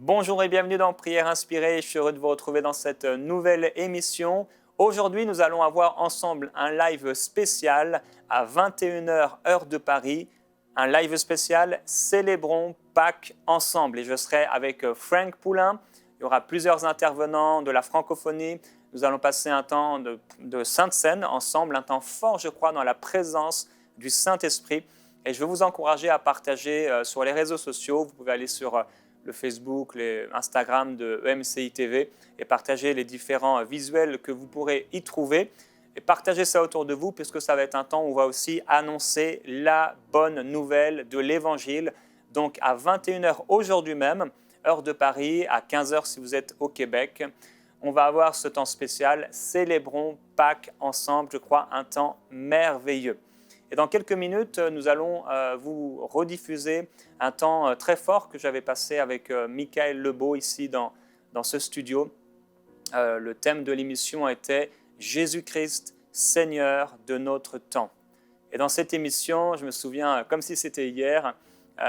Bonjour et bienvenue dans Prière Inspirée. Je suis heureux de vous retrouver dans cette nouvelle émission. Aujourd'hui, nous allons avoir ensemble un live spécial à 21h heure de Paris. Un live spécial Célébrons Pâques ensemble. Et je serai avec Frank Poulain. Il y aura plusieurs intervenants de la francophonie. Nous allons passer un temps de Sainte Seine ensemble, un temps fort, je crois, dans la présence du Saint-Esprit. Et je veux vous encourager à partager sur les réseaux sociaux. Vous pouvez aller sur le Facebook, l'Instagram de EMCI TV et partager les différents visuels que vous pourrez y trouver. Et partagez ça autour de vous puisque ça va être un temps où on va aussi annoncer la bonne nouvelle de l'Évangile. Donc à 21h aujourd'hui même, heure de Paris, à 15h si vous êtes au Québec, on va avoir ce temps spécial Célébrons Pâques ensemble, je crois, un temps merveilleux. Et dans quelques minutes, nous allons vous rediffuser un temps très fort que j'avais passé avec Michael Lebeau ici dans ce studio. Le thème de l'émission était « Jésus-Christ, Seigneur de notre temps ». Et dans cette émission, je me souviens, comme si c'était hier,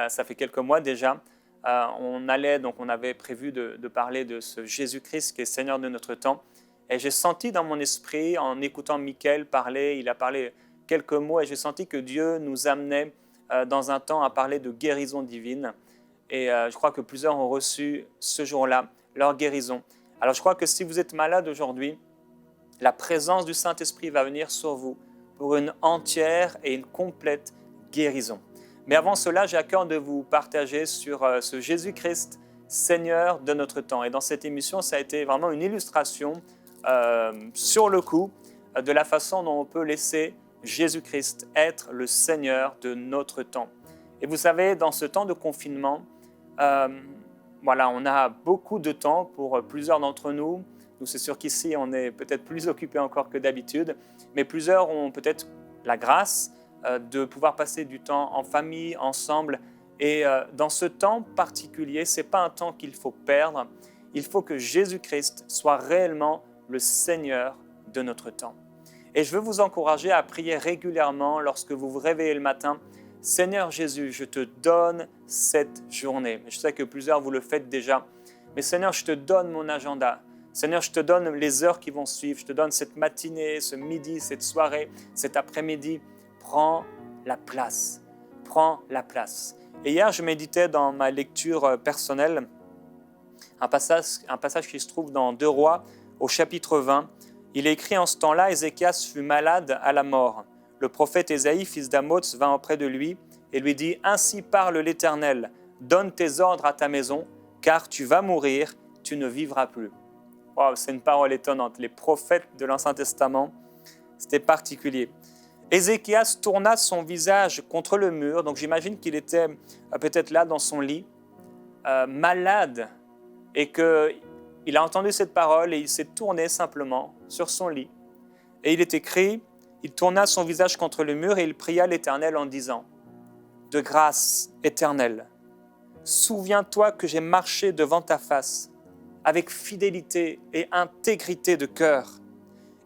ça fait quelques mois déjà, on avait prévu de parler de ce Jésus-Christ qui est Seigneur de notre temps. Et j'ai senti dans mon esprit, en écoutant Michael parler, il a parlé quelques mots et j'ai senti que Dieu nous amenait dans un temps à parler de guérison divine. Et je crois que plusieurs ont reçu ce jour-là leur guérison. Alors je crois que si vous êtes malade aujourd'hui, la présence du Saint-Esprit va venir sur vous pour une entière et une complète guérison. Mais avant cela, j'ai à cœur de vous partager sur ce Jésus-Christ, Seigneur de notre temps. Et dans cette émission, ça a été vraiment une illustration sur le coup de la façon dont on peut laisser Jésus-Christ être le Seigneur de notre temps. Et vous savez, dans ce temps de confinement, on a beaucoup de temps pour plusieurs d'entre nous. Nous, c'est sûr qu'ici, on est peut-être plus occupés encore que d'habitude, mais plusieurs ont peut-être la grâce de pouvoir passer du temps en famille, ensemble. Et dans ce temps particulier, ce n'est pas un temps qu'il faut perdre. Il faut que Jésus-Christ soit réellement le Seigneur de notre temps. Et je veux vous encourager à prier régulièrement lorsque vous vous réveillez le matin. Seigneur Jésus, je te donne cette journée. Je sais que plusieurs vous le faites déjà. Mais Seigneur, je te donne mon agenda. Seigneur, je te donne les heures qui vont suivre. Je te donne cette matinée, ce midi, cette soirée, cet après-midi. Prends la place. Prends la place. Et hier, je méditais dans ma lecture personnelle un passage qui se trouve dans 2 Rois au chapitre 20. Il est écrit en ce temps-là, Ézéchias fut malade à la mort. Le prophète Ésaïe, fils d'Amoz, vint auprès de lui et lui dit « Ainsi parle l'Éternel, donne tes ordres à ta maison, car tu vas mourir, tu ne vivras plus. » Wow, c'est une parole étonnante. Les prophètes de l'Ancien Testament, c'était particulier. Ézéchias tourna son visage contre le mur, donc j'imagine qu'il était peut-être là dans son lit, malade, et qu'il a entendu cette parole et il s'est tourné simplement sur son lit. Et il est écrit, il tourna son visage contre le mur et il pria l'Éternel en disant « De grâce, Éternel, souviens-toi que j'ai marché devant ta face avec fidélité et intégrité de cœur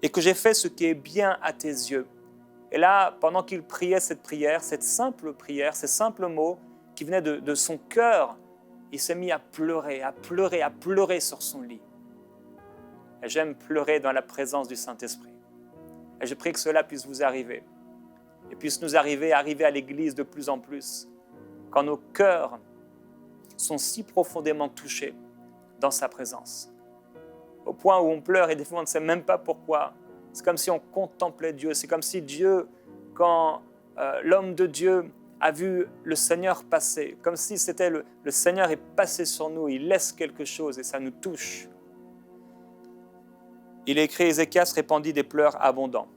et que j'ai fait ce qui est bien à tes yeux. » Et là, pendant qu'il priait cette prière, cette simple prière, ces simples mots qui venaient de son cœur, il s'est mis à pleurer sur son lit. Et j'aime pleurer dans la présence du Saint-Esprit. Et je prie que cela puisse vous arriver. Et puisse nous arriver à l'église de plus en plus, quand nos cœurs sont si profondément touchés dans sa présence. Au point où on pleure et des fois on ne sait même pas pourquoi. C'est comme si on contemplait Dieu. C'est comme si Dieu, quand l'homme de Dieu a vu le Seigneur passer, comme si c'était le Seigneur est passé sur nous, il laisse quelque chose et ça nous touche. Il est écrit, Ézéchias répandit des pleurs abondants.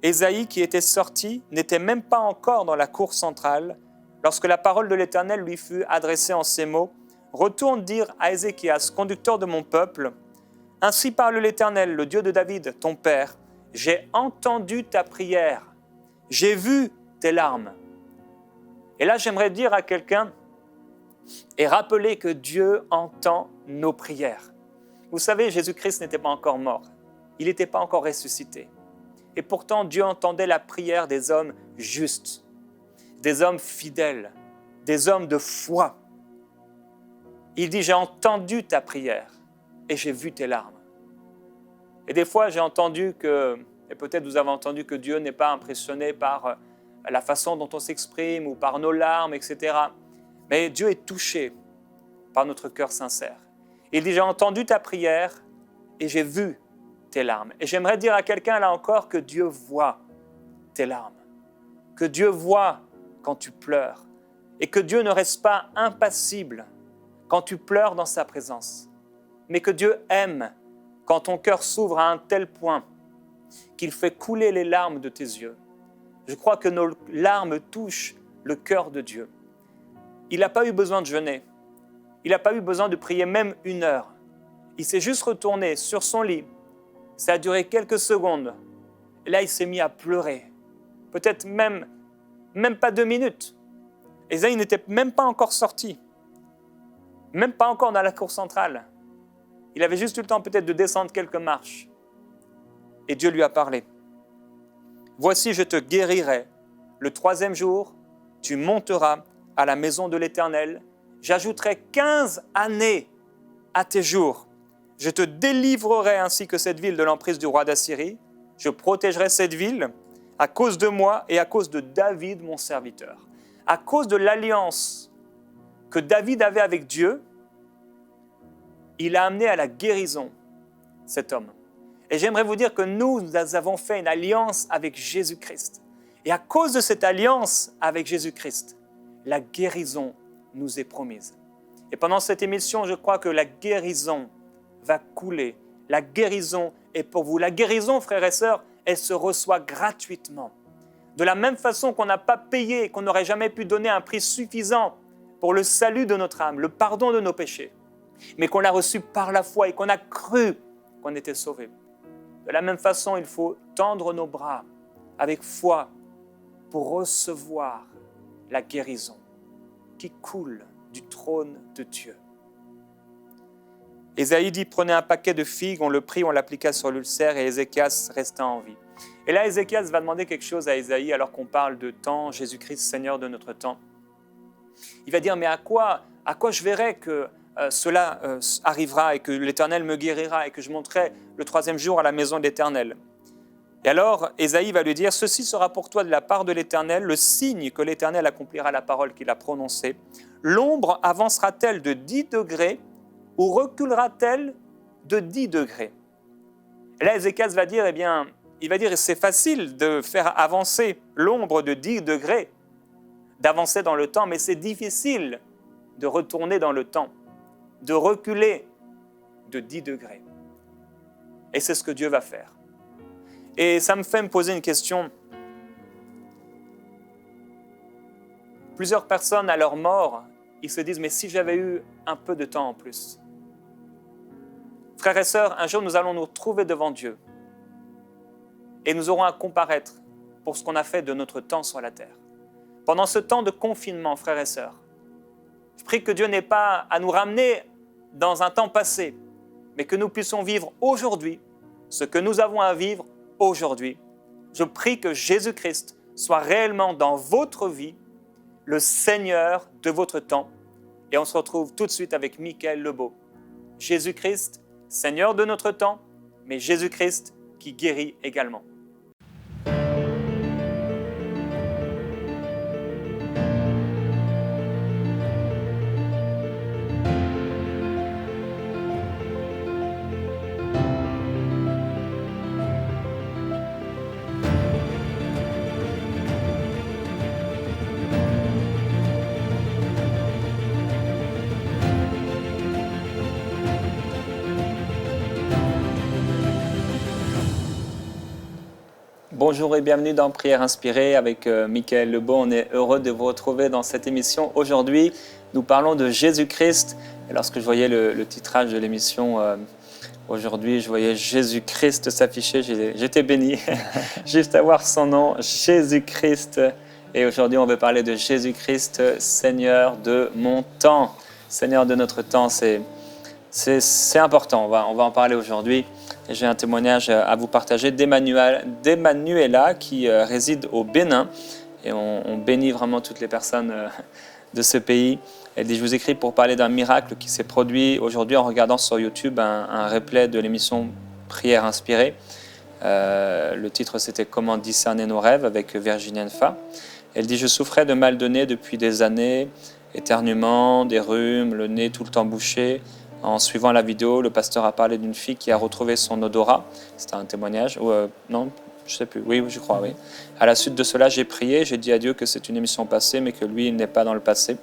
Ésaïe, qui était sorti, n'était même pas encore dans la cour centrale lorsque la parole de l'Éternel lui fut adressée en ces mots. « Retourne dire à Ézéchias, conducteur de mon peuple, ainsi parle l'Éternel, le Dieu de David, ton père, j'ai entendu ta prière, j'ai vu tes larmes. » Et là, j'aimerais dire à quelqu'un et rappeler que Dieu entend nos prières. Vous savez, Jésus-Christ n'était pas encore mort. Il n'était pas encore ressuscité. Et pourtant, Dieu entendait la prière des hommes justes, des hommes fidèles, des hommes de foi. Il dit, j'ai entendu ta prière et j'ai vu tes larmes. Et des fois, j'ai entendu que, et peut-être vous avez entendu que Dieu n'est pas impressionné par la façon dont on s'exprime ou par nos larmes, etc. Mais Dieu est touché par notre cœur sincère. Il dit, j'ai entendu ta prière et j'ai vu tes larmes. Et j'aimerais dire à quelqu'un là encore que Dieu voit tes larmes, que Dieu voit quand tu pleures et que Dieu ne reste pas impassible quand tu pleures dans sa présence, mais que Dieu aime quand ton cœur s'ouvre à un tel point qu'il fait couler les larmes de tes yeux. Je crois que nos larmes touchent le cœur de Dieu. Il n'a pas eu besoin de jeûner. Il n'a pas eu besoin de prier même 1 heure. Il s'est juste retourné sur son lit. Ça a duré quelques secondes. Et là, il s'est mis à pleurer. Peut-être même pas 2 minutes. Ésaïe n'était même pas encore sorti. Même pas encore dans la cour centrale. Il avait juste eu le temps peut-être de descendre quelques marches. Et Dieu lui a parlé. Voici, je te guérirai. Le 3e jour, tu monteras à la maison de l'Éternel. J'ajouterai 15 années à tes jours. Je te délivrerai ainsi que cette ville de l'emprise du roi d'Assyrie. Je protégerai cette ville à cause de moi et à cause de David, mon serviteur. À cause de l'alliance que David avait avec Dieu, il a amené à la guérison cet homme. Et j'aimerais vous dire que nous avons fait une alliance avec Jésus-Christ. Et à cause de cette alliance avec Jésus-Christ, la guérison nous est promise. Et pendant cette émission, je crois que la guérison va couler. La guérison est pour vous. La guérison, frères et sœurs, elle se reçoit gratuitement. De la même façon qu'on n'a pas payé, qu'on n'aurait jamais pu donner un prix suffisant pour le salut de notre âme, le pardon de nos péchés, mais qu'on l'a reçu par la foi et qu'on a cru qu'on était sauvé. De la même façon, il faut tendre nos bras avec foi pour recevoir la guérison qui coule du trône de Dieu. Ésaïe dit, prenez un paquet de figues, on le prit, on l'appliqua sur l'ulcère et Ézéchias resta en vie. Et là, Ézéchias va demander quelque chose à Ésaïe alors qu'on parle de temps, Jésus-Christ, Seigneur de notre temps. Il va dire, mais à quoi je verrai que cela arrivera et que l'Éternel me guérira et que je monterai le 3e jour à la maison de l'Éternel. Et alors, Ésaïe va lui dire, ceci sera pour toi de la part de l'Éternel, le signe que l'Éternel accomplira la parole qu'il a prononcée. L'ombre avancera-t-elle de 10 degrés ou reculera-t-elle de 10 degrés? Et là, Ézéchias va dire, il va dire, c'est facile de faire avancer l'ombre de 10 degrés, d'avancer dans le temps, mais c'est difficile de retourner dans le temps, de reculer de 10 degrés. Et c'est ce que Dieu va faire. Et ça me fait me poser une question. Plusieurs personnes, à leur mort, ils se disent, mais si j'avais eu un peu de temps en plus. Frères et sœurs, un jour, nous allons nous retrouver devant Dieu. Et nous aurons à comparaître pour ce qu'on a fait de notre temps sur la terre. Pendant ce temps de confinement, frères et sœurs, je prie que Dieu n'ait pas à nous ramener dans un temps passé, mais que nous puissions vivre aujourd'hui ce que nous avons à vivre aujourd'hui. Je prie que Jésus-Christ soit réellement dans votre vie le Seigneur de votre temps. Et on se retrouve tout de suite avec Michael Lebeau. Jésus-Christ, Seigneur de notre temps, mais Jésus-Christ qui guérit également. Bonjour et bienvenue dans Prière Inspirée avec Michael Lebeau. On est heureux de vous retrouver dans cette émission. Aujourd'hui, nous parlons de Jésus-Christ. Et lorsque je voyais le titrage de l'émission aujourd'hui, je voyais Jésus-Christ s'afficher. J'étais béni juste à voir son nom, Jésus-Christ. Et aujourd'hui, on veut parler de Jésus-Christ, Seigneur de mon temps. Seigneur de notre temps, c'est important. On va en parler aujourd'hui. Et j'ai un témoignage à vous partager d'Emmanuela qui réside au Bénin. Et on bénit vraiment toutes les personnes de ce pays. Elle dit, je vous écris pour parler d'un miracle qui s'est produit aujourd'hui en regardant sur YouTube un replay de l'émission Prière inspirée. Le titre, c'était « Comment discerner nos rêves » avec Virginie Enfa. Elle dit, je souffrais de mal de nez depuis des années, éternuements, des rhumes, le nez tout le temps bouché. En suivant la vidéo, le pasteur a parlé d'une fille qui a retrouvé son odorat. C'était un témoignage. Non, je ne sais plus. Oui, je crois, oui. À la suite de cela, j'ai prié. J'ai dit à Dieu que c'est une émission passée, mais que lui, il n'est pas dans le passé.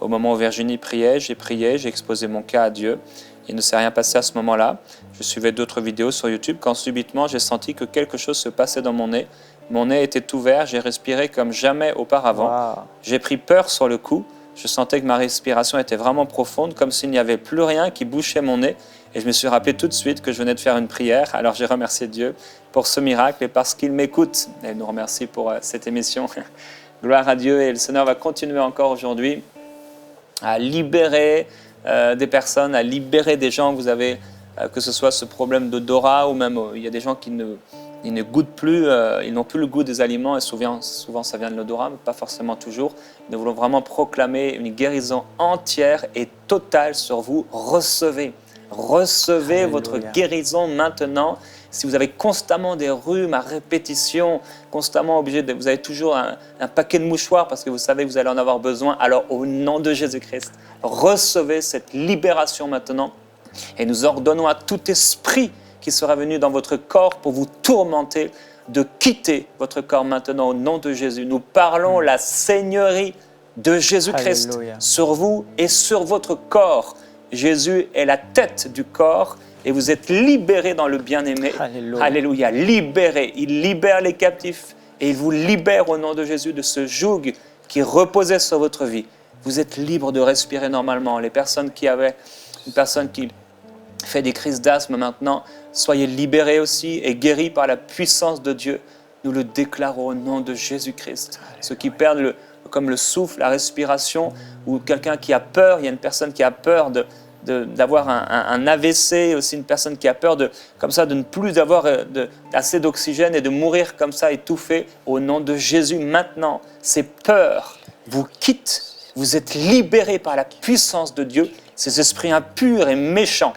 Au moment où Virginie priait, j'ai exposé mon cas à Dieu. Il ne s'est rien passé à ce moment-là. Je suivais d'autres vidéos sur YouTube quand subitement, j'ai senti que quelque chose se passait dans mon nez. Mon nez était ouvert, j'ai respiré comme jamais auparavant. Wow. J'ai pris peur sur le coup. Je sentais que ma respiration était vraiment profonde, comme s'il n'y avait plus rien qui bouchait mon nez. Et je me suis rappelé tout de suite que je venais de faire une prière. Alors j'ai remercié Dieu pour ce miracle et parce qu'il m'écoute. Et il nous remercie pour cette émission. Gloire à Dieu. Et le Seigneur va continuer encore aujourd'hui à libérer des personnes, à libérer des gens. Vous avez, que ce soit ce problème d'odorat ou même il y a des gens qui ne goûtent plus, ils n'ont plus le goût des aliments et souvent ça vient de l'odorat, mais pas forcément toujours. Nous voulons vraiment proclamer une guérison entière et totale sur vous. Recevez Alléluia. Votre guérison maintenant. Si vous avez constamment des rhumes à répétition, constamment obligé vous avez toujours un paquet de mouchoirs parce que vous savez que vous allez en avoir besoin, alors au nom de Jésus-Christ, recevez cette libération maintenant et nous ordonnons à tout esprit qui sera venu dans votre corps pour vous tourmenter, de quitter votre corps maintenant au nom de Jésus. Nous parlons la seigneurie de Jésus-Christ sur vous et sur votre corps. Jésus est la tête du corps et vous êtes libérés dans le bien-aimé. Alléluia. Alléluia, libérés. Il libère les captifs et il vous libère au nom de Jésus de ce joug qui reposait sur votre vie. Vous êtes libre de respirer normalement. Les personnes qui avaient une personne qui fait des crises d'asthme maintenant, soyez libérés aussi et guéris par la puissance de Dieu. Nous le déclarons au nom de Jésus-Christ. Ceux qui perdent comme le souffle, la respiration, ou quelqu'un qui a peur, il y a une personne qui a peur d'avoir un AVC, aussi une personne qui a peur de ne plus avoir assez d'oxygène et de mourir comme ça étouffé. Au nom de Jésus, maintenant, ces peurs vous quittent. Vous êtes libérés par la puissance de Dieu. Ces esprits impurs et méchants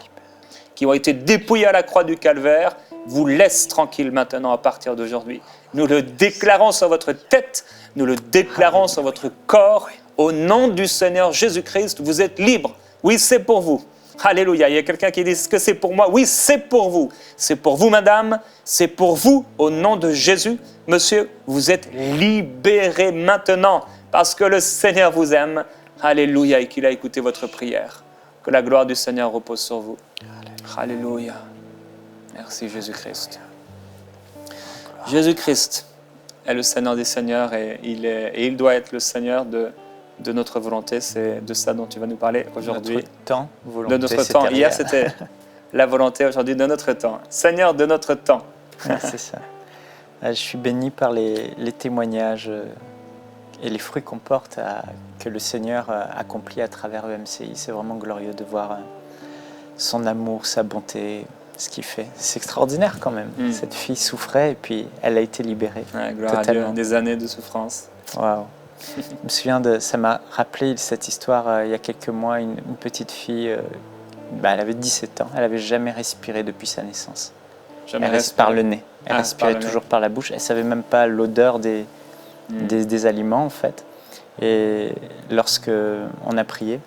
qui ont été dépouillés à la croix du calvaire, vous laissent tranquille maintenant à partir d'aujourd'hui. Nous le déclarons sur votre tête, nous le déclarons sur votre corps. Au nom du Seigneur Jésus-Christ, vous êtes libres. Oui, c'est pour vous. Alléluia. Il y a quelqu'un qui dit, est-ce que c'est pour moi? Oui, c'est pour vous. C'est pour vous, madame. C'est pour vous. Au nom de Jésus, monsieur, vous êtes libérés maintenant parce que le Seigneur vous aime. Alléluia. Et qu'il a écouté votre prière. Que la gloire du Seigneur repose sur vous. Alléluia. Merci Jésus-Christ. Jésus-Christ est le Seigneur des Seigneurs et il doit être le Seigneur de notre volonté. C'est de ça dont tu vas nous parler aujourd'hui. Notre temps, volonté, de notre temps. Hier, c'était la volonté, aujourd'hui de notre temps. Seigneur de notre temps. C'est ça. Je suis béni par les témoignages et les fruits qu'on porte que le Seigneur accomplit à travers EMCI. C'est vraiment glorieux de voir son amour, sa bonté, ce qu'il fait. C'est extraordinaire quand même. Cette fille souffrait et puis elle a été libérée. Ouais, gloire totalement. À Dieu, des années de souffrance. Waouh. Je me souviens ça m'a rappelé cette histoire il y a quelques mois, une petite fille, elle avait 17 ans, elle n'avait jamais respiré depuis sa naissance. Elle respire par le nez. Elle respirait toujours par la bouche. Elle ne savait même pas l'odeur des aliments en fait. Et lorsque on a prié,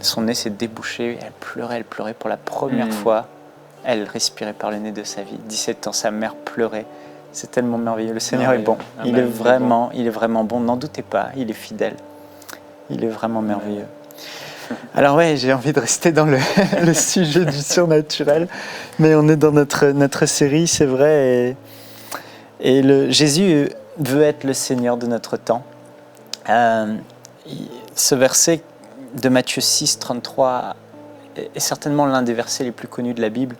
son nez s'est débouché, elle pleurait pour la première fois. Elle respirait par le nez de sa vie. 17 ans, sa mère pleurait. C'est tellement merveilleux. Le Seigneur est bon. Amen. Il est vraiment bon. N'en doutez pas, il est fidèle. Il est vraiment merveilleux. Alors ouais, j'ai envie de rester dans le sujet du surnaturel, mais on est dans notre série, c'est vrai. Et Jésus veut être le Seigneur de notre temps. Ce verset de Matthieu 6, 33 est certainement l'un des versets les plus connus de la Bible.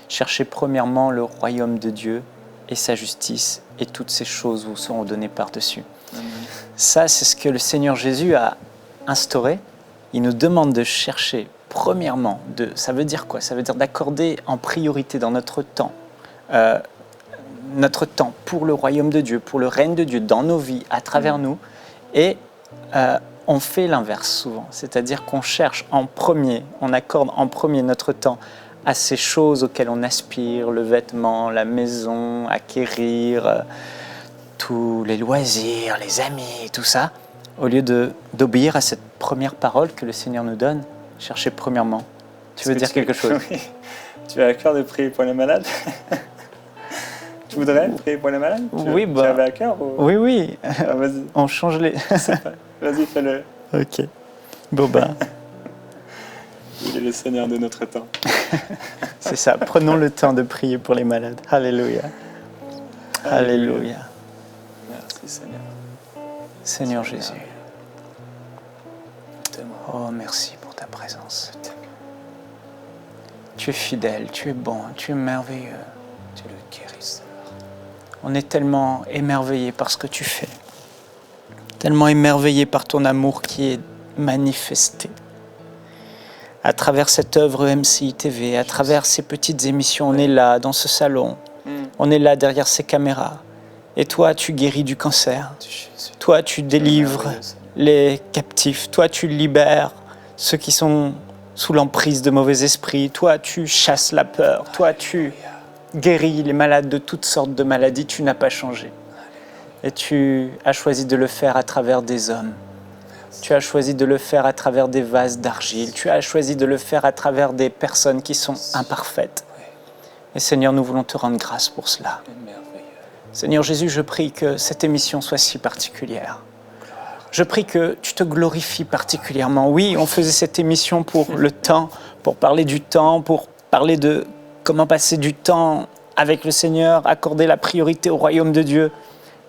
Cherchez premièrement le royaume de Dieu et sa justice, et toutes ces choses vous seront données par-dessus. Ça, c'est ce que le Seigneur Jésus a instauré. Il nous demande de chercher premièrement, ça veut dire quoi? Ça veut dire d'accorder en priorité dans notre temps pour le royaume de Dieu, pour le règne de Dieu, dans nos vies, à travers nous, et on fait l'inverse souvent, c'est-à-dire qu'on cherche en premier, on accorde en premier notre temps à ces choses auxquelles on aspire, le vêtement, la maison, acquérir, tous les loisirs, les amis, tout ça, au lieu d'obéir à cette première parole que le Seigneur nous donne, chercher premièrement. Tu veux dire quelque chose? Oui. Tu as à cœur de prier pour les malades? Tu voudrais prier pour les malades? Oui, tu avais à cœur ou... Oui. Ah, vas-y. On change les... Vas-y, fais-le. Ok. Bon ben... Il est le Seigneur de notre temps. C'est ça, prenons le temps de prier pour les malades. Alléluia. Alléluia. Merci Seigneur. Seigneur Jésus. Oh, merci pour ta présence. Tu es fidèle, tu es bon, tu es merveilleux. Tu es le guérisseur. On est tellement émerveillés par ce que tu fais. Tellement émerveillés par ton amour qui est manifesté. À travers cette œuvre MCI TV, à travers ces petites émissions, on est là, dans ce salon. On est là, derrière ces caméras. Et toi, tu guéris du cancer. Toi, tu délivres les captifs. Toi, tu libères ceux qui sont sous l'emprise de mauvais esprits. Toi, tu chasses la peur. Toi, tu guéris les malades de toutes sortes de maladies. Tu n'as pas changé. Et tu as choisi de le faire à travers des hommes. Tu as choisi de le faire à travers des vases d'argile. Tu as choisi de le faire à travers des personnes qui sont imparfaites. Et Seigneur, nous voulons te rendre grâce pour cela. Seigneur Jésus, je prie que cette émission soit si particulière. Je prie que tu te glorifies particulièrement. Oui, on faisait cette émission pour le temps, pour parler du temps, pour parler de comment passer du temps avec le Seigneur, accorder la priorité au royaume de Dieu.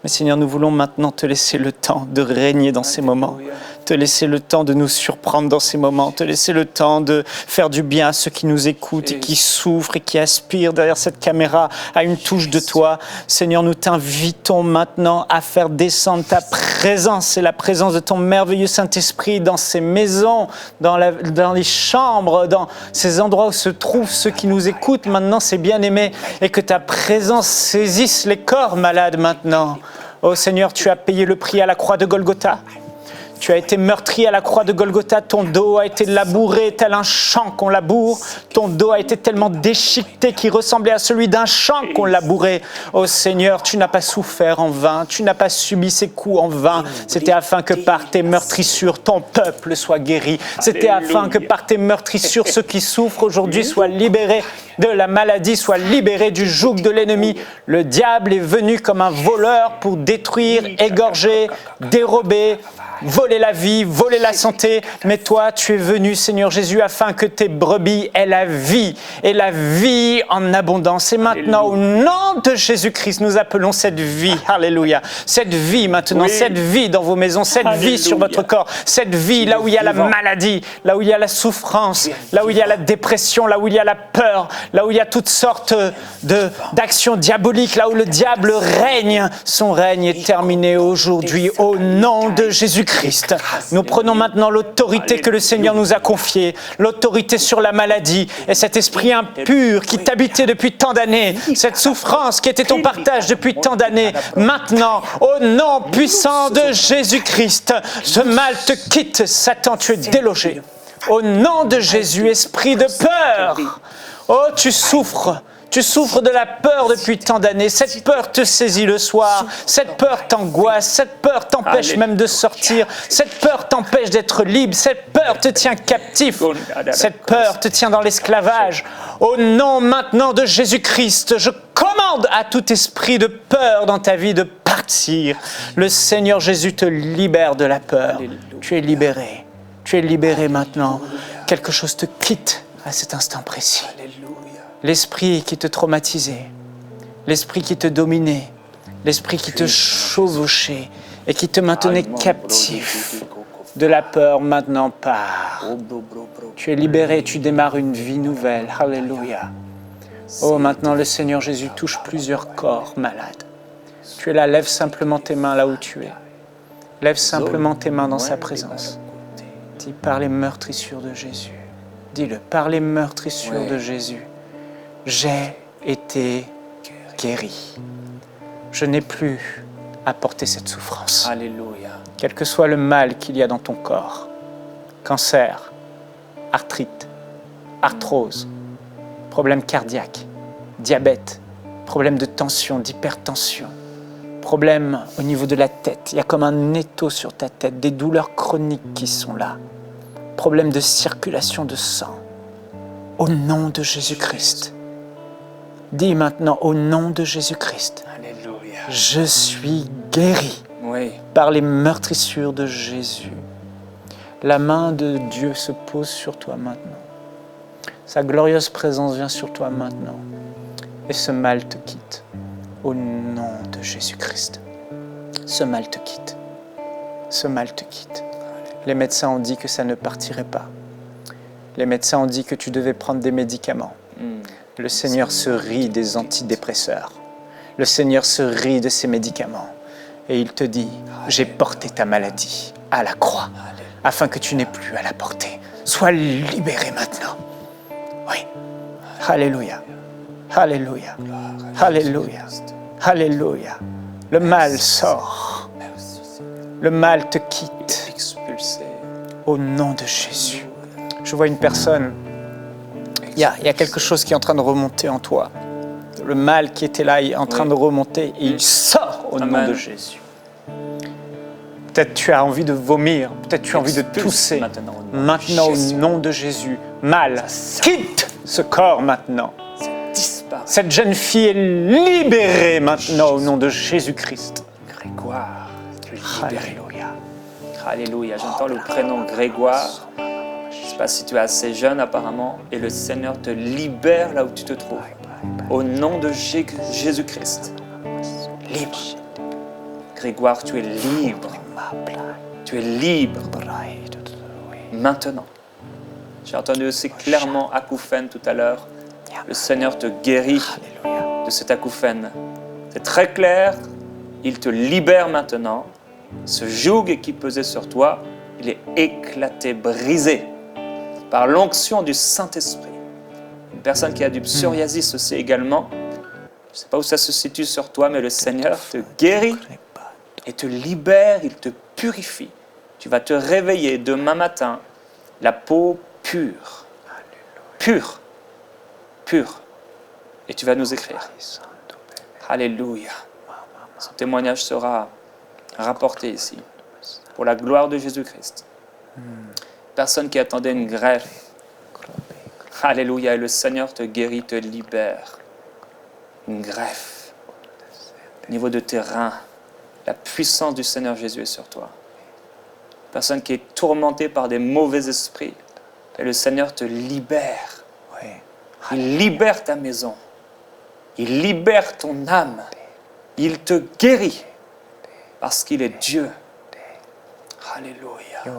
Mais Seigneur, nous voulons maintenant te laisser le temps de régner dans ces moments, te laisser le temps de nous surprendre dans ces moments, te laisser le temps de faire du bien à ceux qui nous écoutent et qui souffrent et qui aspirent derrière cette caméra à une touche de toi. Seigneur, nous t'invitons maintenant à faire descendre ta présence et la présence de ton merveilleux Saint-Esprit dans ces maisons, dans les chambres, dans ces endroits où se trouvent ceux qui nous écoutent maintenant, ces bien-aimés, et que ta présence saisisse les corps malades maintenant. Oh Seigneur, tu as payé le prix à la croix de Golgotha. Tu as été meurtri à la croix de Golgotha, ton dos a été labouré tel un champ qu'on laboure. Ton dos a été tellement déchiqueté qu'il ressemblait à celui d'un champ qu'on labourait. Oh Seigneur, tu n'as pas souffert en vain, tu n'as pas subi ces coups en vain. C'était afin que par tes meurtrissures, ton peuple soit guéri. C'était afin que par tes meurtrissures, ceux qui souffrent aujourd'hui soient libérés de la maladie, soient libérés du joug de l'ennemi. Le diable est venu comme un voleur pour détruire, égorger, dérober, voler la vie, voler la santé, mais toi, tu es venu, Seigneur Jésus, afin que tes brebis aient la vie, et la vie en abondance. Et maintenant, au nom de Jésus-Christ, nous appelons cette vie, alléluia, cette vie maintenant, cette vie dans vos maisons, cette vie sur votre corps, cette vie là où il y a la maladie, là où il y a la souffrance, là où il y a la dépression, là où il y a la peur, là où il y a toutes sortes d'actions diaboliques, là où le diable règne. Son règne est terminé aujourd'hui, au nom de Jésus-Christ. Nous prenons maintenant l'autorité que le Seigneur nous a confiée, l'autorité sur la maladie et cet esprit impur qui t'habitait depuis tant d'années, cette souffrance qui était ton partage depuis tant d'années. Maintenant, au nom puissant de Jésus-Christ, ce mal te quitte, Satan, tu es délogé. Au nom de Jésus, esprit de peur, oh, tu souffres. Tu souffres de la peur depuis tant d'années. Cette peur te saisit le soir. Cette peur t'angoisse. Cette peur t'empêche même de sortir. Cette peur t'empêche d'être libre. Cette peur te tient captif. Cette peur te tient dans l'esclavage. Au nom maintenant de Jésus-Christ, je commande à tout esprit de peur dans ta vie de partir. Le Seigneur Jésus te libère de la peur. Tu es libéré. Tu es libéré maintenant. Quelque chose te quitte à cet instant précis. L'esprit qui te traumatisait, l'esprit qui te dominait, l'esprit qui te chevauchait et qui te maintenait captif de la peur maintenant part. Tu es libéré, tu démarres une vie nouvelle. Alléluia. Oh, maintenant le Seigneur Jésus touche plusieurs corps malades. Tu es là, lève simplement tes mains là où tu es. Lève simplement tes mains dans sa présence. Dis par les meurtrissures de Jésus. Dis-le, par les meurtrissures de Jésus. J'ai été guéri. Je n'ai plus à porter cette souffrance. Alléluia. Quel que soit le mal qu'il y a dans ton corps, cancer, arthrite, arthrose, problème cardiaque, diabète, problème de tension, d'hypertension, problème au niveau de la tête, il y a comme un étau sur ta tête, des douleurs chroniques qui sont là, problème de circulation de sang, au nom de Jésus-Christ. Dis maintenant, au nom de Jésus-Christ, Alléluia. je suis guéri Oui. par les meurtrissures de Jésus. La main de Dieu se pose sur toi maintenant. Sa glorieuse présence vient sur toi maintenant. Et ce mal te quitte. Au nom de Jésus-Christ. Ce mal te quitte. Ce mal te quitte. Les médecins ont dit que ça ne partirait pas. Les médecins ont dit que tu devais prendre des médicaments. Le Seigneur se rit des antidépresseurs. Le Seigneur se rit de ces médicaments. Et il te dit, j'ai porté ta maladie à la croix, afin que tu n'aies plus à la porter. Sois libéré maintenant. Oui. Alléluia. Alléluia. Alléluia. Alléluia. Le mal sort. Le mal te quitte. Expulsé. Au nom de Jésus. Je vois une personne, il y a quelque chose qui est en train de remonter en toi. Le mal qui était là est en train de remonter et il sort au nom de Jésus. Peut-être tu as envie de vomir, peut-être tu as envie de tousser. Maintenant au nom de Jésus, mal, quitte ce corps maintenant. Cette jeune fille est libérée maintenant au nom de Jésus-Christ. Grégoire, tu es libéré. Alléluia. Alléluia. J'entends le prénom Grégoire. Je ne sais pas si tu es assez jeune apparemment. Et le Seigneur te libère là où tu te trouves. Au nom de Jésus-Christ. Libre. Grégoire, tu es libre. Tu es libre. Maintenant. J'ai entendu aussi clairement acouphène tout à l'heure. Le Seigneur te guérit de cet acouphène. C'est très clair. Il te libère maintenant. Ce joug qui pesait sur toi, il est éclaté, brisé par l'onction du Saint-Esprit. Une personne qui a du psoriasis aussi également. Je ne sais pas où ça se situe sur toi, mais le Seigneur te guérit et te libère, il te purifie. Tu vas te réveiller demain matin, la peau pure. Pure. Pure. Et tu vas nous écrire. Alléluia. Ce témoignage sera rapporté ici, pour la gloire de Jésus-Christ. Personne qui attendait une greffe. Alléluia. Et le Seigneur te guérit, te libère. Une greffe. Au niveau de tes reins, la puissance du Seigneur Jésus est sur toi. Personne qui est tourmentée par des mauvais esprits. Et le Seigneur te libère. Il libère ta maison. Il libère ton âme. Il te guérit. Parce qu'il est Dieu. Alléluia. Les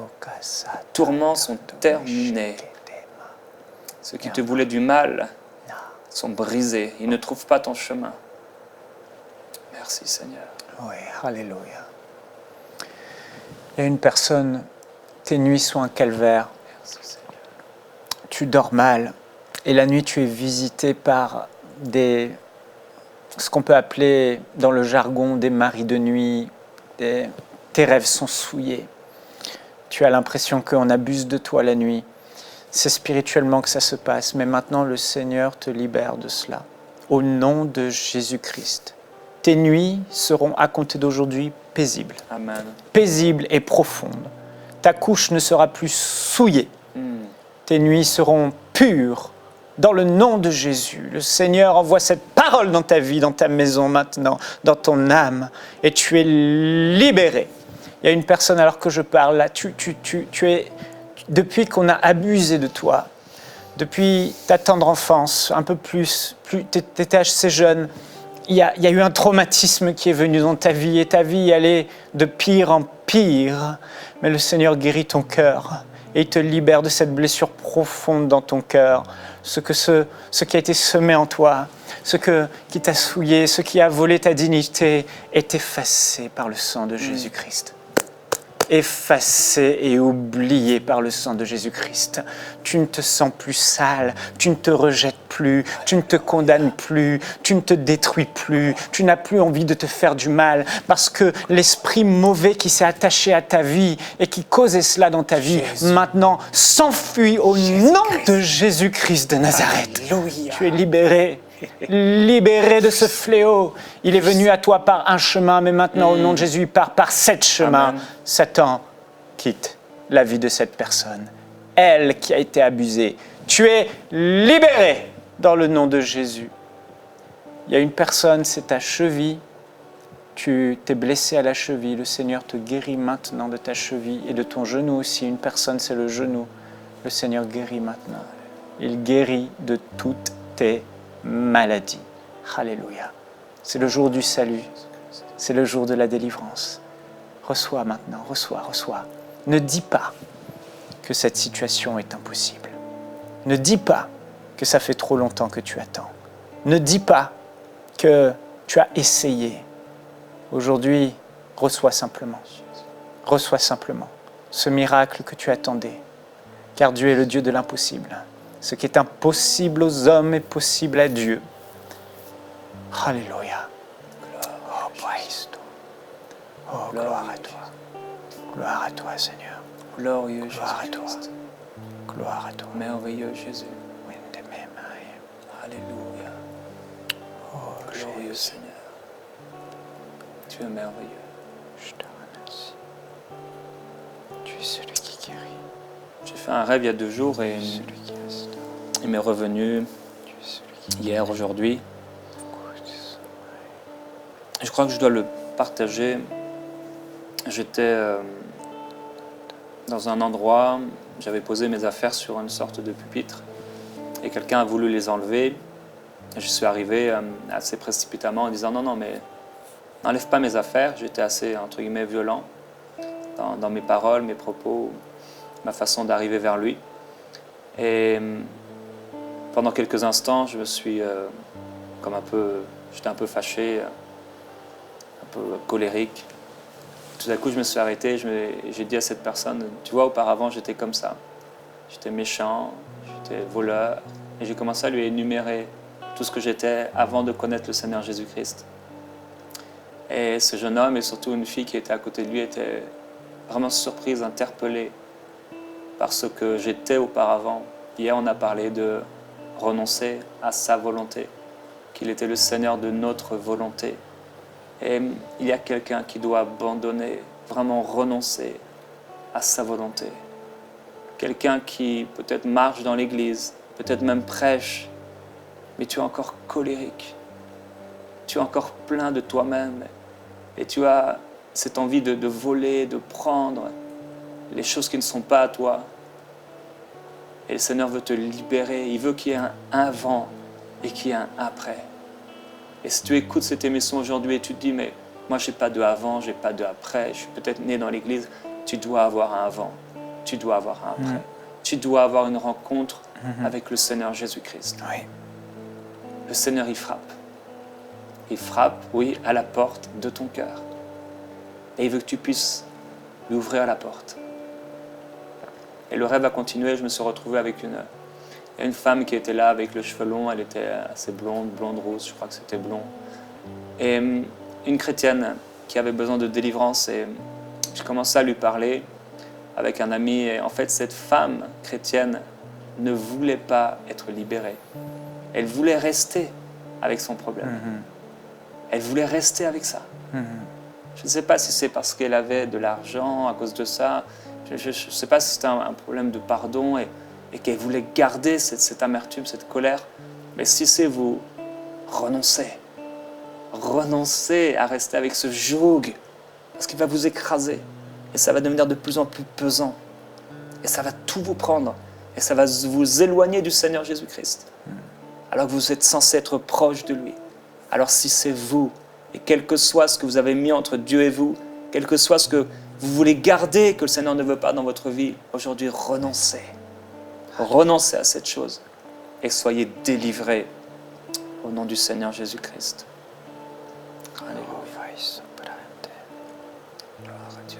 tourments sont terminés. Ceux qui te voulaient du mal sont brisés. Ils ne trouvent pas ton chemin. Merci Seigneur. Oui, alléluia. Il y a une personne, tes nuits sont un calvaire. Merci Seigneur. Tu dors mal. Et la nuit, tu es visité par ce qu'on peut appeler dans le jargon des maris de nuit. Tes rêves sont souillés. Tu as l'impression qu'on abuse de toi la nuit. C'est spirituellement que ça se passe, mais maintenant le Seigneur te libère de cela. Au nom de Jésus-Christ. Tes nuits seront à compter d'aujourd'hui paisibles. Amen. Paisibles et profondes. Ta couche ne sera plus souillée. Tes nuits seront pures. Dans le nom de Jésus, le Seigneur envoie cette parole dans ta vie, dans ta maison maintenant, dans ton âme, et tu es libéré. Il y a une personne alors que je parle là, tu es, depuis qu'on a abusé de toi, depuis ta tendre enfance, un peu plus tu étais assez jeune, il y a eu un traumatisme qui est venu dans ta vie, et ta vie allait de pire en pire, mais le Seigneur guérit ton cœur, et il te libère de cette blessure profonde dans ton cœur. Ce qui a été semé en toi, qui t'a souillé, ce qui a volé ta dignité, est effacé par le sang de Jésus-Christ. effacé et oublié par le sang de Jésus-Christ. Tu ne te sens plus sale, tu ne te rejettes plus, tu ne te condamnes plus, tu ne te détruis plus, tu n'as plus envie de te faire du mal parce que l'esprit mauvais qui s'est attaché à ta vie et qui causait cela dans ta vie, maintenant s'enfuit au nom de Jésus-Christ de Nazareth. Alléluia. Tu es libéré. Libéré de ce fléau. Il est venu à toi par un chemin, mais maintenant, au nom de Jésus, il part par 7 chemins. Amen. Satan quitte la vie de cette personne. Elle qui a été abusée. Tu es libéré dans le nom de Jésus. Il y a une personne, c'est ta cheville. Tu t'es blessé à la cheville. Le Seigneur te guérit maintenant de ta cheville et de ton genou aussi. Une personne, c'est le genou. Le Seigneur guérit maintenant. Il guérit de toutes tes maladie. Alléluia. C'est le jour du salut. C'est le jour de la délivrance. Reçois maintenant, reçois. Ne dis pas que cette situation est impossible. Ne dis pas que ça fait trop longtemps que tu attends. Ne dis pas que tu as essayé. Aujourd'hui, reçois simplement. Reçois simplement ce miracle que tu attendais. Car Dieu est le Dieu de l'impossible. Ce qui est impossible aux hommes est possible à Dieu. Alléluia. Oh, praise toi. Oh, gloire à toi. Gloire à toi, Seigneur. Glorieux Gloire à toi. Jésus-Christ. Gloire à toi. Merveilleux Jésus. Alléluia. Oh, Glorieux Seigneur. Tu es merveilleux. Je te remercie. Tu es celui qui guérit. J'ai fait un rêve il y a 2 jours et Celui qui restaure. il m'est revenu Tu es celui qui hier, aujourd'hui. écoute. Je crois que je dois le partager. J'étais dans un endroit, j'avais posé mes affaires sur une sorte de pupitre et quelqu'un a voulu les enlever. Je suis arrivé assez précipitamment en disant non, mais n'enlève pas mes affaires. J'étais assez, entre guillemets, violent dans mes paroles, mes propos, ma façon d'arriver vers lui. Et pendant quelques instants, je me suis j'étais un peu fâché, un peu colérique. Tout à coup, je me suis arrêté, j'ai dit à cette personne, tu vois, auparavant, j'étais comme ça. J'étais méchant, j'étais voleur. Et j'ai commencé à lui énumérer tout ce que j'étais avant de connaître le Seigneur Jésus-Christ. Et ce jeune homme, et surtout une fille qui était à côté de lui, était vraiment surprise, interpellée par ce que j'étais auparavant. Hier, on a parlé de renoncer à sa volonté, qu'il était le Seigneur de notre volonté. Et il y a quelqu'un qui doit abandonner, vraiment renoncer à sa volonté. Quelqu'un qui peut-être marche dans l'église, peut-être même prêche, mais tu es encore colérique. Tu es encore plein de toi-même. Et tu as cette envie de voler, de prendre les choses qui ne sont pas à toi. Et le Seigneur veut te libérer. Il veut qu'il y ait un avant et qu'il y ait un après. Et si tu écoutes cette émission aujourd'hui et tu te dis, mais moi, je n'ai pas de avant, je n'ai pas de après, je suis peut-être né dans l'église, tu dois avoir un avant, tu dois avoir un après. Tu dois avoir une rencontre avec le Seigneur Jésus-Christ. Oui. Le Seigneur, il frappe. Il frappe, oui, à la porte de ton cœur. Et il veut que tu puisses lui ouvrir la porte. Et le rêve a continué. Je me suis retrouvé avec une femme qui était là avec le cheveu long. Elle était assez blonde rousse, je crois que c'était blond. Et une chrétienne qui avait besoin de délivrance. Et je commençais à lui parler avec un ami. Et en fait, cette femme chrétienne ne voulait pas être libérée. Elle voulait rester avec son problème. Elle voulait rester avec ça. Je ne sais pas si c'est parce qu'elle avait de l'argent à cause de ça. Je ne sais pas si c'était un problème de pardon et qu'elle voulait garder cette amertume, cette colère. Mais si c'est vous, renoncez. Renoncez à rester avec ce joug parce qu'il va vous écraser et ça va devenir de plus en plus pesant. Et ça va tout vous prendre et ça va vous éloigner du Seigneur Jésus-Christ. Alors que vous êtes censé être proche de lui. Alors si c'est vous, et quel que soit ce que vous avez mis entre Dieu et vous, quel que soit ce que vous voulez garder, que le Seigneur ne veut pas dans votre vie, aujourd'hui renoncez. Renoncez à cette chose et soyez délivrés au nom du Seigneur Jésus-Christ. Alléluia. Gloire à Dieu.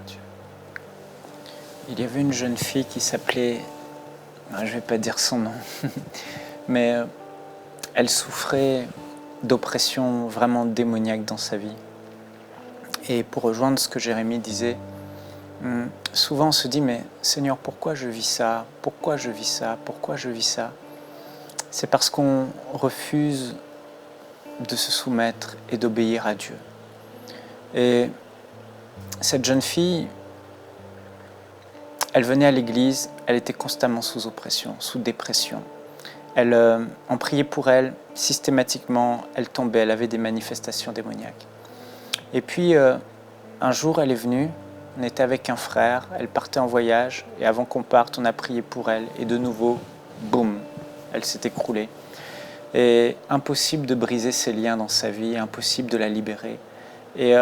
Dieu. Il y avait une jeune fille qui s'appelait, je ne vais pas dire son nom, mais elle souffrait d'oppression vraiment démoniaque dans sa vie. Et pour rejoindre ce que Jérémie disait, souvent on se dit, mais Seigneur, pourquoi je vis ça? Pourquoi je vis ça? Pourquoi je vis ça? C'est parce qu'on refuse de se soumettre et d'obéir à Dieu. Et cette jeune fille, elle venait à l'église, elle était constamment sous oppression, sous dépression. On priait pour elle, systématiquement, elle tombait, elle avait des manifestations démoniaques. Et puis, un jour, elle est venue, on était avec un frère, elle partait en voyage, et avant qu'on parte, on a prié pour elle, et de nouveau, boum, elle s'est écroulée. Et impossible de briser ses liens dans sa vie, impossible de la libérer. Et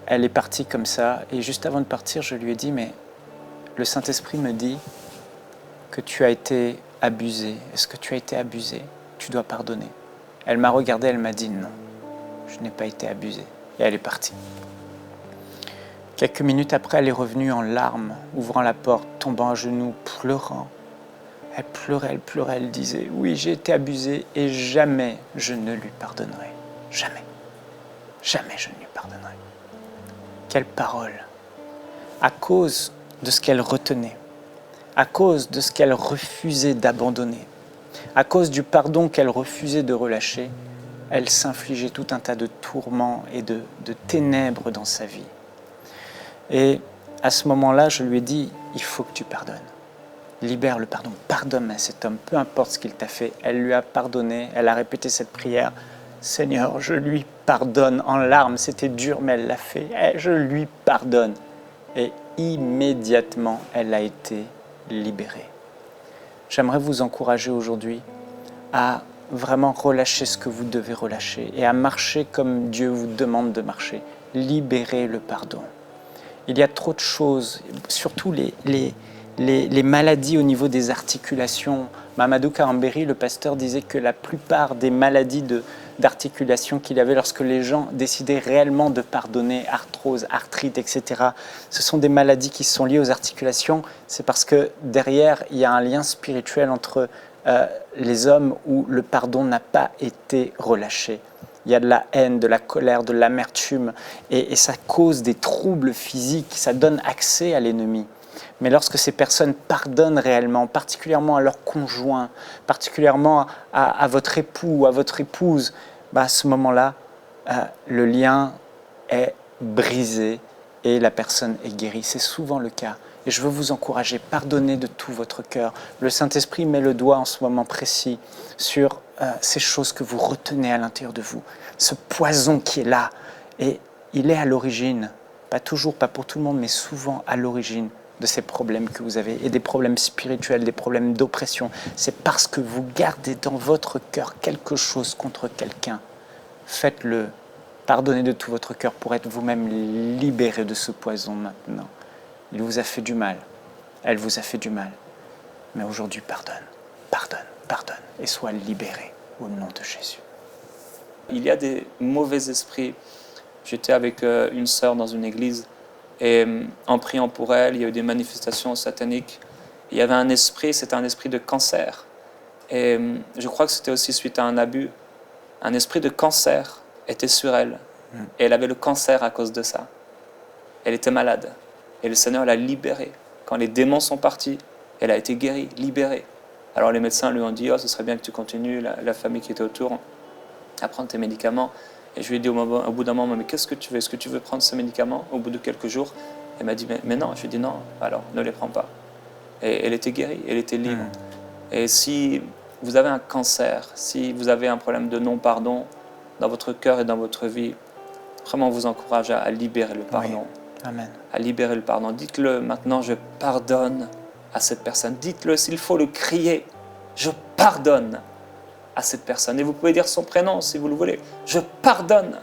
elle est partie comme ça, et juste avant de partir, je lui ai dit, mais le Saint-Esprit me dit que tu as été abusé. Est-ce que tu as été abusé? Tu dois pardonner. Elle m'a regardé, elle m'a dit non, je n'ai pas été abusée. Et elle est partie. Quelques minutes après, elle est revenue en larmes, ouvrant la porte, tombant à genoux, pleurant. Elle pleurait, elle disait, oui, j'ai été abusée et jamais je ne lui pardonnerai. Jamais. Jamais je ne lui pardonnerai. Quelle parole! À cause de ce qu'elle retenait, à cause de ce qu'elle refusait d'abandonner, à cause du pardon qu'elle refusait de relâcher, elle s'infligeait tout un tas de tourments et de ténèbres dans sa vie. Et à ce moment-là, je lui ai dit, il faut que tu pardonnes. Libère le pardon, pardonne à cet homme, peu importe ce qu'il t'a fait. Elle lui a pardonné, elle a répété cette prière. Seigneur, je lui pardonne en larmes, c'était dur, mais elle l'a fait. Je lui pardonne. Et immédiatement, elle a été libérée. J'aimerais vous encourager aujourd'hui à vraiment relâcher ce que vous devez relâcher et à marcher comme Dieu vous demande de marcher. Libérez le pardon. Il y a trop de choses, surtout les maladies au niveau des articulations. Mamadou Karambéry, le pasteur, disait que la plupart des maladies d'articulation qu'il avait lorsque les gens décidaient réellement de pardonner, arthrose, arthrite, etc., ce sont des maladies qui sont liées aux articulations. C'est parce que derrière, il y a un lien spirituel entre les hommes où le pardon n'a pas été relâché. Il y a de la haine, de la colère, de l'amertume, et ça cause des troubles physiques, ça donne accès à l'ennemi. Mais lorsque ces personnes pardonnent réellement, particulièrement à leur conjoint, particulièrement à votre époux ou à votre épouse, à ce moment-là, le lien est brisé et la personne est guérie. C'est souvent le cas. Et je veux vous encourager, pardonnez de tout votre cœur. Le Saint-Esprit met le doigt en ce moment précis sur ces choses que vous retenez à l'intérieur de vous. Ce poison qui est là, et il est à l'origine, pas toujours, pas pour tout le monde, mais souvent à l'origine de ces problèmes que vous avez, et des problèmes spirituels, des problèmes d'oppression. C'est parce que vous gardez dans votre cœur quelque chose contre quelqu'un. Faites-le. Pardonnez de tout votre cœur pour être vous-même libéré de ce poison maintenant. Il vous a fait du mal. Elle vous a fait du mal. Mais aujourd'hui, pardonne, pardonne, pardonne et sois libéré au nom de Jésus. Il y a des mauvais esprits. J'étais avec une sœur dans une église et en priant pour elle, il y a eu des manifestations sataniques. Il y avait un esprit, c'était un esprit de cancer. Et je crois que c'était aussi suite à un abus. Un esprit de cancer était sur elle. Et elle avait le cancer à cause de ça. Elle était malade. Et le Seigneur l'a libérée. Quand les démons sont partis, elle a été guérie, libérée. Alors les médecins lui ont dit, ce serait bien que tu continues, la famille qui était autour, à prendre tes médicaments. Et je lui ai dit au bout d'un moment, mais qu'est-ce que tu veux? Est-ce que tu veux prendre ces médicaments? Au bout de quelques jours, elle m'a dit, mais non. Je lui ai dit, non, alors ne les prends pas. Et elle était guérie, elle était libre. Et si vous avez un cancer, si vous avez un problème de non-pardon dans votre cœur et dans votre vie, vraiment on vous encourage à libérer le pardon. Oui. Amen. À libérer le pardon. Dites-le maintenant, je pardonne à cette personne. Dites-le, s'il faut le crier, je pardonne à cette personne. Et vous pouvez dire son prénom si vous le voulez. Je pardonne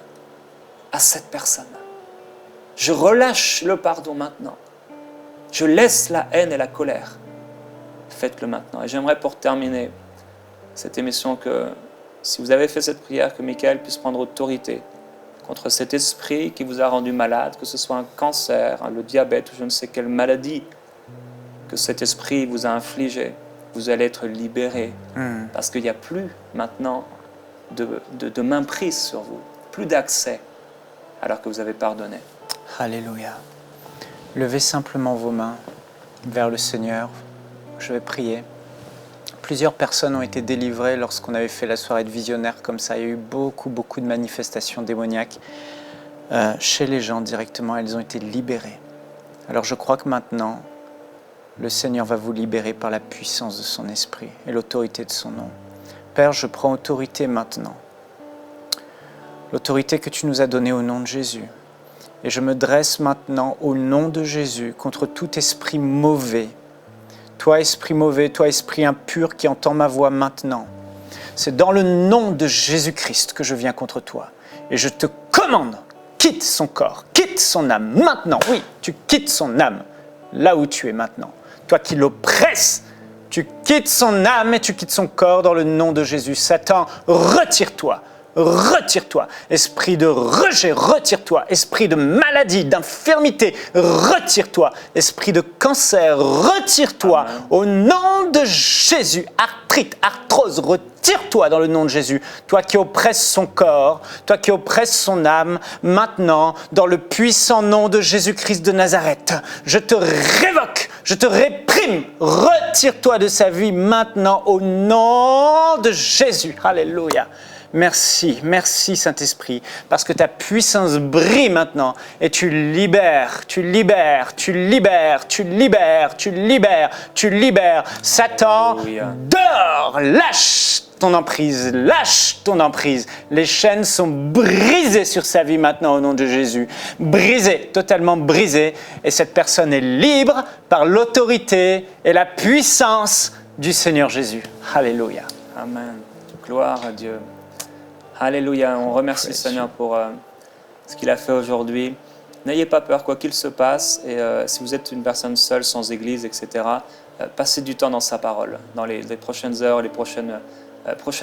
à cette personne. Je relâche le pardon maintenant. Je laisse la haine et la colère. Faites-le maintenant. Et j'aimerais pour terminer cette émission que si vous avez fait cette prière, que Michael puisse prendre autorité contre cet esprit qui vous a rendu malade, que ce soit un cancer, le diabète ou je ne sais quelle maladie que cet esprit vous a infligé. Vous allez être libérés parce qu'il n'y a plus maintenant de main prise sur vous, plus d'accès alors que vous avez pardonné. Alléluia. Levez simplement vos mains vers le Seigneur. Je vais prier. Plusieurs personnes ont été délivrées lorsqu'on avait fait la soirée de visionnaire comme ça. Il y a eu beaucoup de manifestations démoniaques chez les gens directement. Elles ont été libérées. Alors je crois que maintenant, le Seigneur va vous libérer par la puissance de son esprit et l'autorité de son nom. Père, je prends autorité maintenant. L'autorité que tu nous as donnée au nom de Jésus. Et je me dresse maintenant au nom de Jésus contre tout esprit mauvais. Toi, esprit mauvais, toi, esprit impur qui entend ma voix maintenant. C'est dans le nom de Jésus-Christ que je viens contre toi. Et je te commande, quitte son corps, quitte son âme maintenant. Oui, tu quittes son âme là où tu es maintenant. Toi qui l'oppresses, tu quittes son âme et tu quittes son corps dans le nom de Jésus. Satan, retire-toi. Retire-toi, esprit de rejet, retire-toi, esprit de maladie, d'infirmité, retire-toi, esprit de cancer, retire-toi, au nom de Jésus, arthrite, arthrose, retire-toi dans le nom de Jésus, toi qui oppresses son corps, toi qui oppresses son âme, maintenant, dans le puissant nom de Jésus-Christ de Nazareth, je te révoque, je te réprime, retire-toi de sa vie maintenant au nom de Jésus, alléluia. Merci, merci Saint-Esprit, parce que ta puissance brille maintenant et tu libères, tu libères, tu libères, tu libères, tu libères, tu libères. Satan, dors, lâche ton emprise, lâche ton emprise. Les chaînes sont brisées sur sa vie maintenant au nom de Jésus. Brisées, totalement brisées. Et cette personne est libre par l'autorité et la puissance du Seigneur Jésus. Alléluia. Amen. Gloire à Dieu. Alléluia, on remercie le Seigneur pour ce qu'il a fait aujourd'hui. N'ayez pas peur, quoi qu'il se passe. Et si vous êtes une personne seule, sans église, etc., passez du temps dans sa parole. Dans les prochaines heures, les prochaines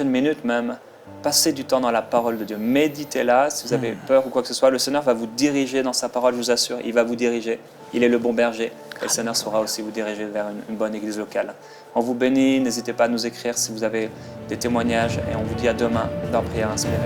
minutes même, passez du temps dans la parole de Dieu. Méditez-la. Si vous avez peur ou quoi que ce soit, le Seigneur va vous diriger dans sa parole, je vous assure. Il va vous diriger. Il est le bon berger. Et le Seigneur saura aussi vous diriger vers une bonne église locale. On vous bénit. N'hésitez pas à nous écrire si vous avez des témoignages. Et on vous dit à demain dans Prière Inspirée.